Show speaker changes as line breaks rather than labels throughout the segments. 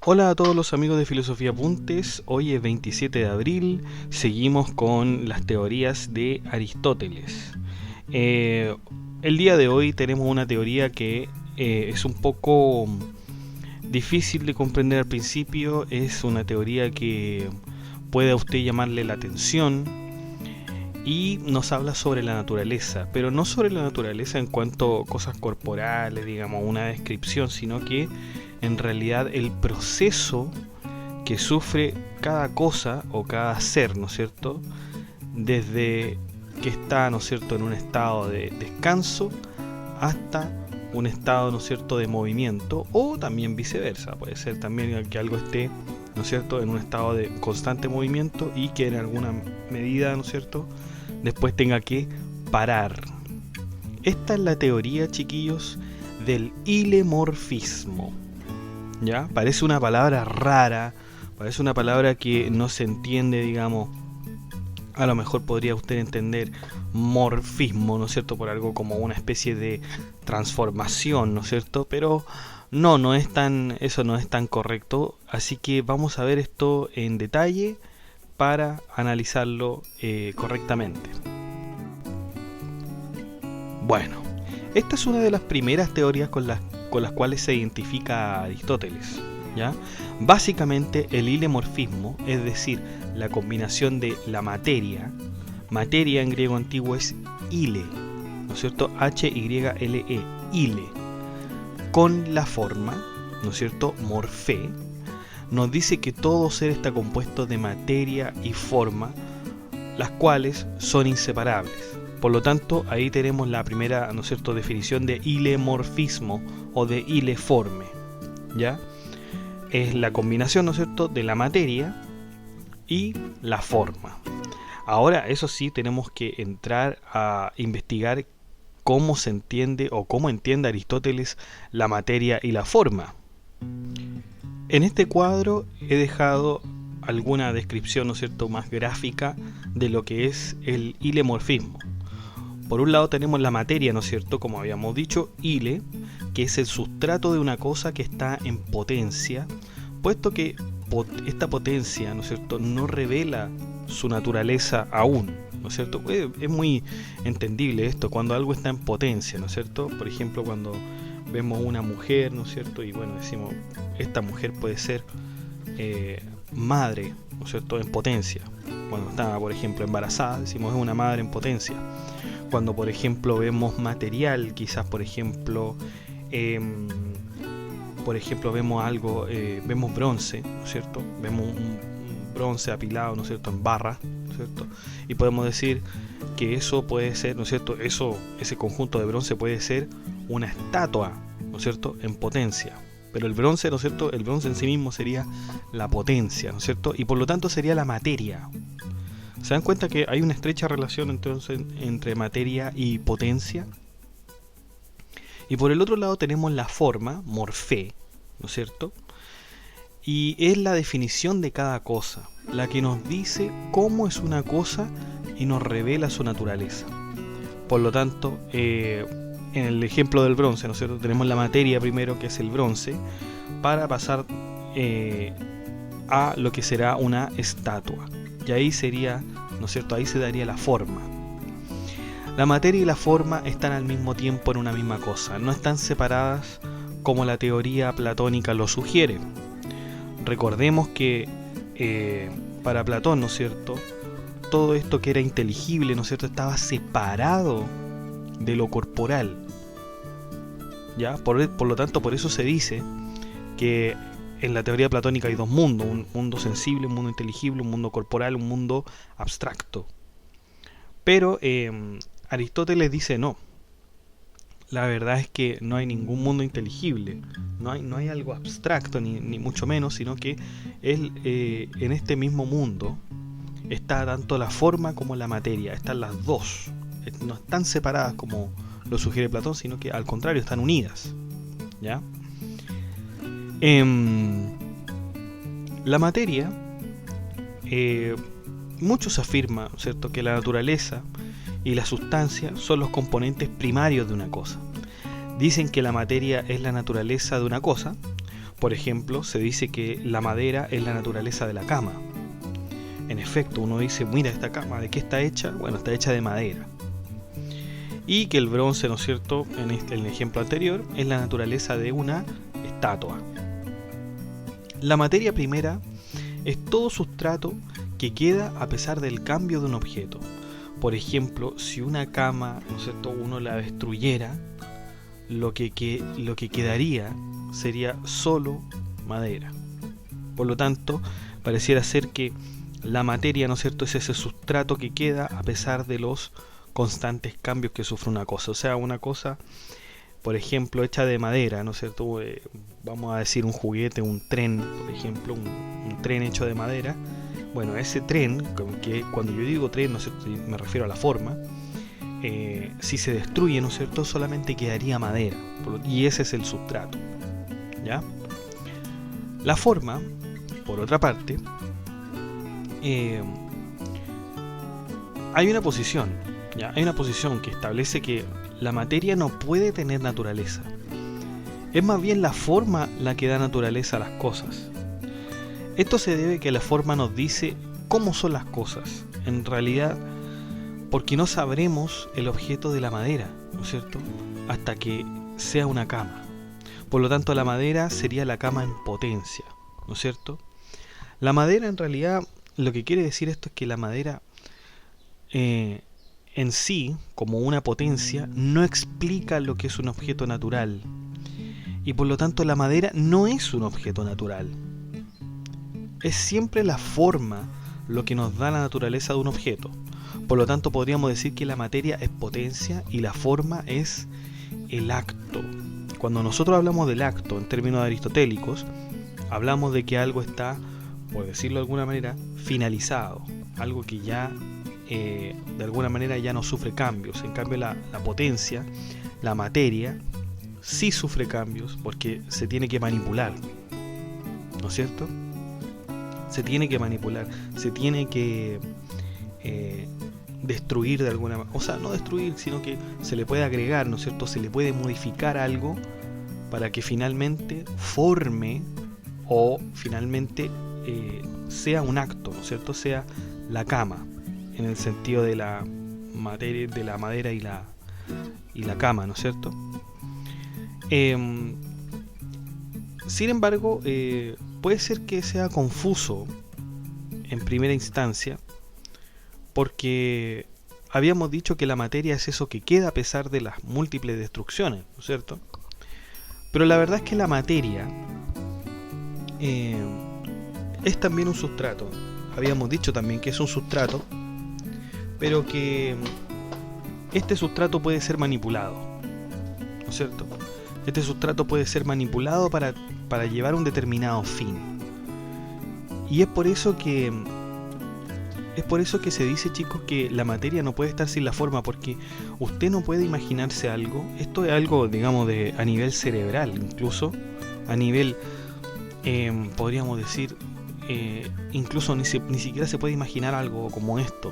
Hola a todos los amigos de Filosofía Apuntes, hoy es 27 de abril, seguimos con las teorías de Aristóteles. El día de hoy tenemos una teoría que es un poco difícil de comprender al principio, es una teoría que puede a usted llamarle la atención y nos habla sobre la naturaleza, pero no sobre la naturaleza en cuanto a cosas corporales, digamos, una descripción, sino que en realidad el proceso que sufre cada cosa o cada ser, ¿no es cierto? Desde que está, ¿no es cierto?, en un estado de descanso hasta un estado, ¿no es cierto?, de movimiento, o también viceversa. Puede ser también que algo esté, ¿no es cierto?, en un estado de constante movimiento y que en alguna medida, ¿no es cierto?, después tenga que parar. Esta es la teoría, chiquillos, del ilemorfismo. ¿Ya? Parece una palabra rara, parece una palabra que no se entiende, digamos. A lo mejor podría usted entender morfismo, ¿no es cierto?, por algo como una especie de transformación, ¿no es cierto? Pero no es tan, eso no es tan correcto. Así que vamos a ver esto en detalle para analizarlo correctamente. Bueno, esta es una de las primeras teorías con las cuales se identifica a Aristóteles, ¿ya? Básicamente el ilemorfismo, es decir, la combinación de la materia en griego antiguo es ile, ¿no es cierto? H-Y-L-E, ile, con la forma, ¿no es cierto?, morfé, nos dice que todo ser está compuesto de materia y forma, las cuales son inseparables. Por lo tanto, ahí tenemos la primera, ¿no es cierto?, definición de ilemorfismo o de ileforme, ¿ya? Es la combinación, ¿no es cierto?, de la materia y la forma. Ahora, eso sí, tenemos que entrar a investigar cómo se entiende o cómo entiende Aristóteles la materia y la forma. En este cuadro he dejado alguna descripción, ¿no es cierto?, más gráfica de lo que es el ilemorfismo. Por un lado tenemos la materia, ¿no es cierto?, como habíamos dicho, ile, que es el sustrato de una cosa que está en potencia, puesto que esta potencia, ¿no es cierto?, no revela su naturaleza aún, ¿no es cierto? Es muy entendible esto, cuando algo está en potencia, ¿no es cierto? Por ejemplo, cuando vemos una mujer, ¿no es cierto?, y bueno, decimos, esta mujer puede ser madre, ¿no es cierto?, en potencia. Cuando está, por ejemplo, embarazada, decimos es una madre en potencia. Cuando, por ejemplo, vemos material, quizás, por ejemplo, vemos algo, vemos bronce, ¿no es cierto? Vemos un bronce apilado, ¿no es cierto?, en barra, ¿no es cierto? Y podemos decir que eso puede ser, ¿no es cierto?, ese conjunto de bronce puede ser una estatua, ¿no es cierto?, en potencia. Pero el bronce, ¿no es cierto?, el bronce en sí mismo sería la potencia, ¿no es cierto?, y por lo tanto sería la materia. ¿Se dan cuenta que hay una estrecha relación entonces entre materia y potencia? Y por el otro lado tenemos la forma, morfé, ¿no es cierto? Y es la definición de cada cosa, la que nos dice cómo es una cosa y nos revela su naturaleza. Por lo tanto, en el ejemplo del bronce, ¿no es cierto?, tenemos la materia primero, que es el bronce, para pasar a lo que será una estatua. Y ahí sería, ¿no es cierto?, ahí se daría la forma. La materia y la forma están al mismo tiempo en una misma cosa, no están separadas como la teoría platónica lo sugiere. Recordemos que para Platón, ¿no es cierto?, todo esto que era inteligible, ¿no es cierto?, estaba separado de lo corporal. ¿Ya? Por lo tanto, por eso se dice que en la teoría platónica hay dos mundos, un mundo sensible, un mundo inteligible, un mundo corporal, un mundo abstracto. Pero Aristóteles dice no. La verdad es que no hay ningún mundo inteligible, no hay algo abstracto, ni mucho menos, sino que en este mismo mundo está tanto la forma como la materia, están las dos, no están separadas como lo sugiere Platón, sino que al contrario están unidas, ¿ya? La materia, muchos afirman, ¿cierto?, que la naturaleza y la sustancia son los componentes primarios de una cosa. Dicen que la materia es la naturaleza de una cosa, Por ejemplo, se dice que la madera es la naturaleza de la cama. En efecto, uno dice, mira esta cama, ¿de qué está hecha? Bueno, está hecha de madera. Y que el bronce, ¿no es cierto?, en el ejemplo anterior, es la naturaleza de una estatua. La materia primera es todo sustrato que queda a pesar del cambio de un objeto. Por ejemplo, si una cama, ¿no es cierto?, uno la destruyera, lo que quedaría sería solo madera. Por lo tanto, pareciera ser que la materia, ¿no es cierto?, es ese sustrato que queda a pesar de los constantes cambios que sufre una cosa. O sea, una cosa, por ejemplo, hecha de madera, ¿no es cierto? Vamos a decir un juguete, un tren, por ejemplo, un tren hecho de madera. Bueno, ese tren, que cuando yo digo tren, ¿no es cierto?, me refiero a la forma. Si se destruye, ¿no es cierto?, solamente quedaría madera. Y ese es el sustrato, ¿ya? La forma, por otra parte, hay una posición, ¿ya? Hay una posición que establece que la materia no puede tener naturaleza. Es más bien la forma la que da naturaleza a las cosas. Esto se debe a que la forma nos dice cómo son las cosas, en realidad, porque no sabremos el objeto de la madera, ¿no es cierto?, hasta que sea una cama. Por lo tanto, la madera sería la cama en potencia, ¿no es cierto? La madera, en realidad, lo que quiere decir esto es que la madera en sí, como una potencia, no explica lo que es un objeto natural. Y por lo tanto, la madera no es un objeto natural. Es siempre la forma lo que nos da la naturaleza de un objeto. Por lo tanto, podríamos decir que la materia es potencia y la forma es el acto. Cuando nosotros hablamos del acto en términos aristotélicos, hablamos de que algo está, por decirlo de alguna manera, finalizado. Algo que ya, de alguna manera, ya no sufre cambios. En cambio, la potencia, la materia, sí sufre cambios porque se tiene que manipular, ¿no es cierto? Se tiene que manipular, se tiene que destruir de alguna manera, o sea, no destruir, sino que se le puede agregar, ¿no es cierto? Se le puede modificar algo para que finalmente forme o finalmente sea un acto, ¿no es cierto? Sea la cama, en el sentido de la materia, de la madera y la cama, ¿no es cierto? Sin embargo, puede ser que sea confuso en primera instancia, porque habíamos dicho que la materia es eso que queda a pesar de las múltiples destrucciones, ¿no es cierto? Pero la verdad es que la materia es también un sustrato. Habíamos dicho también que es un sustrato, pero que este sustrato puede ser manipulado, ¿no es cierto? Este sustrato puede ser manipulado para llevar un determinado fin. Y es por eso que se dice, chicos, que la materia no puede estar sin la forma, porque usted no puede imaginarse algo. Esto es algo, digamos, a nivel cerebral, incluso a nivel, podríamos decir, incluso ni siquiera se puede imaginar algo como esto.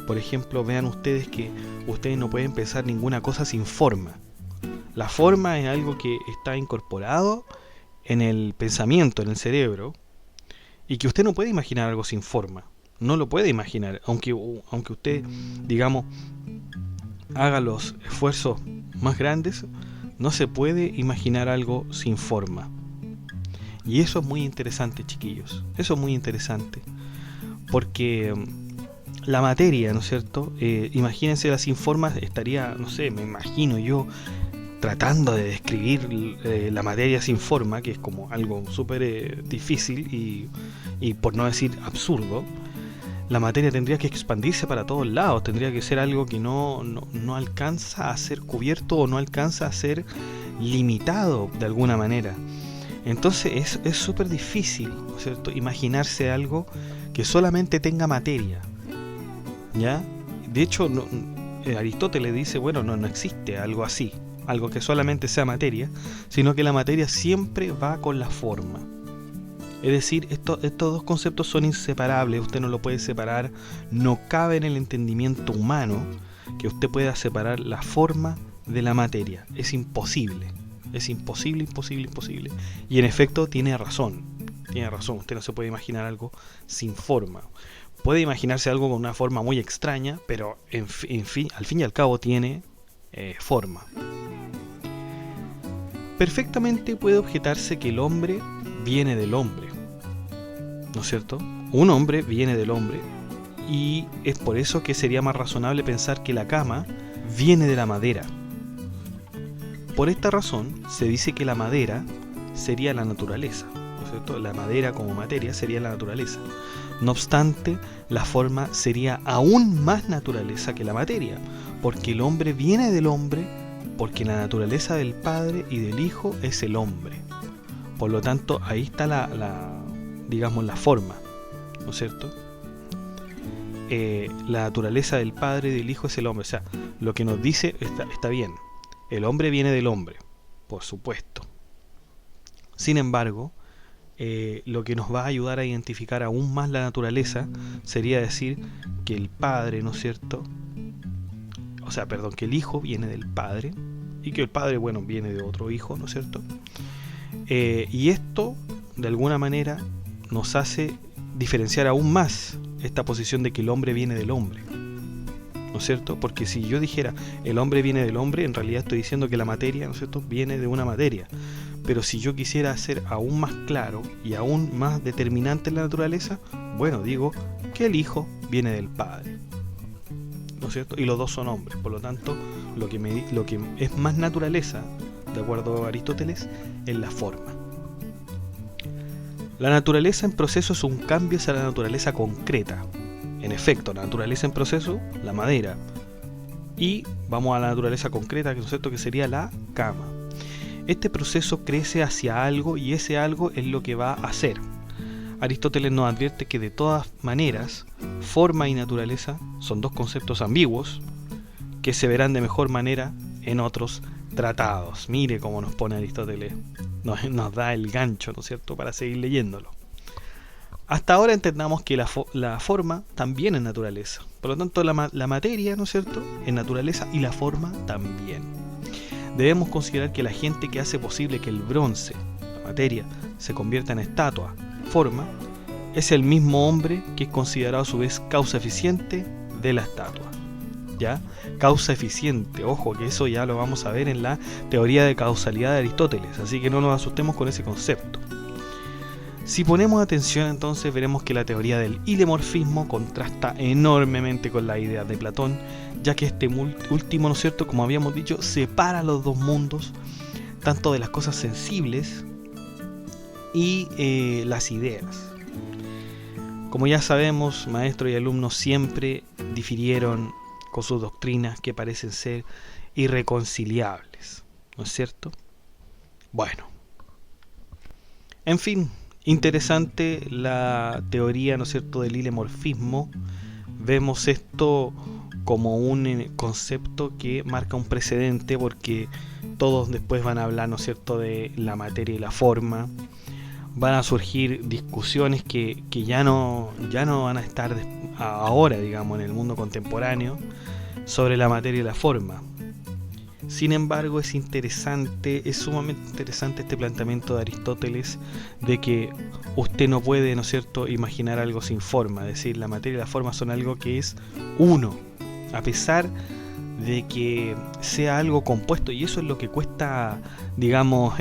Por ejemplo, vean ustedes que ustedes no pueden pensar ninguna cosa sin forma. La forma es algo que está incorporado en el pensamiento, en el cerebro, y que usted no puede imaginar algo sin forma. No lo puede imaginar, aunque usted, digamos, haga los esfuerzos más grandes, no se puede imaginar algo sin forma. Y eso es muy interesante, chiquillos. Eso es muy interesante, porque la materia, ¿no es cierto? Imagínense, sin forma estaría, no sé, me imagino yo, tratando de describir la materia sin forma, que es como algo súper difícil y por no decir absurdo. La materia tendría que expandirse para todos lados, tendría que ser algo que no alcanza a ser cubierto o no alcanza a ser limitado de alguna manera. Entonces es súper difícil, ¿no es cierto?, imaginarse algo que solamente tenga materia, ¿ya? De hecho, Aristóteles dice, bueno, no existe algo así, algo que solamente sea materia, sino que la materia siempre va con la forma. Es decir, estos dos conceptos son inseparables, usted no lo puede separar, no cabe en el entendimiento humano que usted pueda separar la forma de la materia, es imposible, Es imposible, imposible, imposible. Y en efecto tiene razón. Tiene razón. Usted no se puede imaginar algo sin forma. Puede imaginarse algo con una forma muy extraña, pero al fin y al cabo tiene forma. Perfectamente puede objetarse que el hombre viene del hombre, ¿no es cierto? Un hombre viene del hombre, y es por eso que sería más razonable pensar que la cama viene de la madera. Por esta razón se dice que la madera sería la naturaleza, ¿no es cierto? La madera como materia sería la naturaleza. No obstante, la forma sería aún más naturaleza que la materia, porque el hombre viene del hombre, porque la naturaleza del Padre y del Hijo es el hombre. Por lo tanto, ahí está digamos, la forma, ¿no es cierto? La naturaleza del Padre y del Hijo es el hombre. O sea, lo que nos dice está bien. El hombre viene del hombre, por supuesto. Sin embargo, lo que nos va a ayudar a identificar aún más la naturaleza sería decir que el Padre, ¿no es cierto? O sea, perdón, que el Hijo viene del Padre y que el Padre, bueno, viene de otro Hijo, ¿no es cierto? Y esto, de alguna manera, nos hace diferenciar aún más esta posición de que el hombre viene del hombre, ¿no es cierto? Porque si yo dijera el hombre viene del hombre, en realidad estoy diciendo que la materia, ¿no es cierto?, viene de una materia. Pero si yo quisiera hacer aún más claro y aún más determinante en la naturaleza, bueno, digo que el Hijo viene del Padre, ¿no es cierto? Y los dos son hombres. Por lo tanto, lo que es más naturaleza, de acuerdo a Aristóteles, es la forma. La naturaleza en proceso es un cambio hacia la naturaleza concreta. En efecto, la naturaleza en proceso, la madera. Y vamos a la naturaleza concreta, ¿no es cierto?, que sería la cama. Este proceso crece hacia algo y ese algo es lo que va a hacer. Aristóteles nos advierte que de todas maneras, forma y naturaleza son dos conceptos ambiguos que se verán de mejor manera en otros tratados. Mire cómo nos pone Aristóteles, nos da el gancho, ¿no es cierto?, para seguir leyéndolo. Hasta ahora entendamos que la forma también es naturaleza. Por lo tanto, la materia, ¿no es cierto?, es naturaleza y la forma también. Debemos considerar que la gente que hace posible que el bronce, la materia, se convierta en estatua, forma, es el mismo hombre que es considerado a su vez causa eficiente de la estatua. ¿Ya? Causa eficiente, ojo, que eso ya lo vamos a ver en la teoría de causalidad de Aristóteles, así que no nos asustemos con ese concepto. Si ponemos atención, entonces veremos que la teoría del ilemorfismo contrasta enormemente con la idea de Platón, ya que este último, ¿no es cierto?, como habíamos dicho, separa los dos mundos, tanto de las cosas sensibles y las ideas. Como ya sabemos, maestro y alumno siempre difirieron con sus doctrinas que parecen ser irreconciliables, ¿no es cierto? Bueno, en fin, interesante la teoría, ¿no es cierto?, del ilemorfismo. Vemos esto como un concepto que marca un precedente, porque todos después van a hablar, ¿no es cierto?, de la materia y la forma. Van a surgir discusiones que ya no van a estar ahora, digamos, en el mundo contemporáneo, sobre la materia y la forma. Sin embargo, es sumamente interesante este planteamiento de Aristóteles de que usted no puede, ¿no es cierto?, imaginar algo sin forma. Es decir, la materia y la forma son algo que es uno, a pesar de que sea algo compuesto, y eso es lo que cuesta, digamos,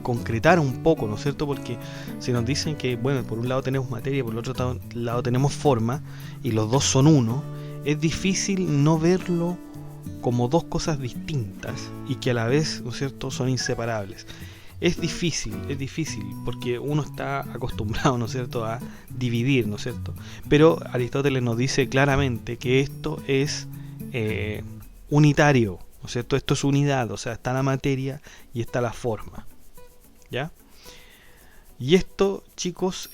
concretar un poco, ¿no es cierto? Porque si nos dicen que, bueno, por un lado tenemos materia, por el otro lado tenemos forma, y los dos son uno, es difícil no verlo como dos cosas distintas y que a la vez, ¿no es cierto?, son inseparables. Es difícil, porque uno está acostumbrado, ¿no es cierto?, a dividir, ¿no es cierto? Pero Aristóteles nos dice claramente que esto es unitario, ¿no es cierto? Esto es unidad, o sea, está la materia y está la forma, ¿ya? Y esto, chicos,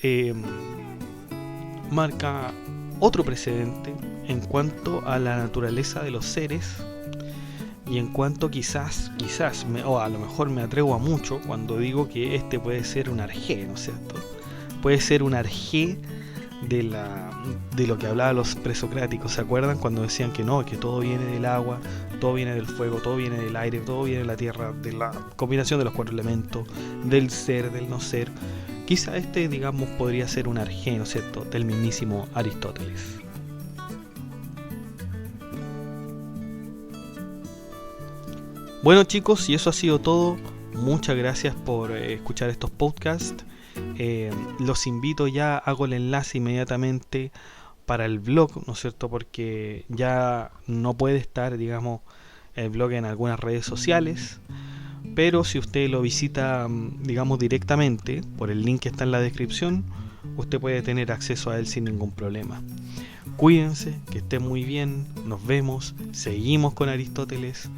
marca otro precedente en cuanto a la naturaleza de los seres, y en cuanto quizás o a lo mejor me atrevo a mucho cuando digo que este puede ser un arjé, ¿no es cierto? Puede ser un arjé de lo que hablaban los presocráticos. ¿Se acuerdan cuando decían que no, que todo viene del agua, todo viene del fuego, todo viene del aire, todo viene de la tierra, de la combinación de los 4 elementos, del ser, del no ser. Quizá este, digamos, podría ser un arjé, ¿no es cierto?, del mismísimo Aristóteles. Bueno, chicos, y eso ha sido todo. Muchas gracias por escuchar estos podcasts. Los invito, ya hago el enlace inmediatamente para el blog, ¿no es cierto? Porque ya no puede estar, digamos, el blog en algunas redes sociales. Pero si usted lo visita, digamos, directamente por el link que está en la descripción, usted puede tener acceso a él sin ningún problema. Cuídense, que estén muy bien, nos vemos, seguimos con Aristóteles,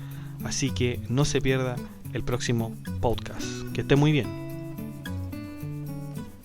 así que no se pierda el próximo podcast. Que esté muy bien.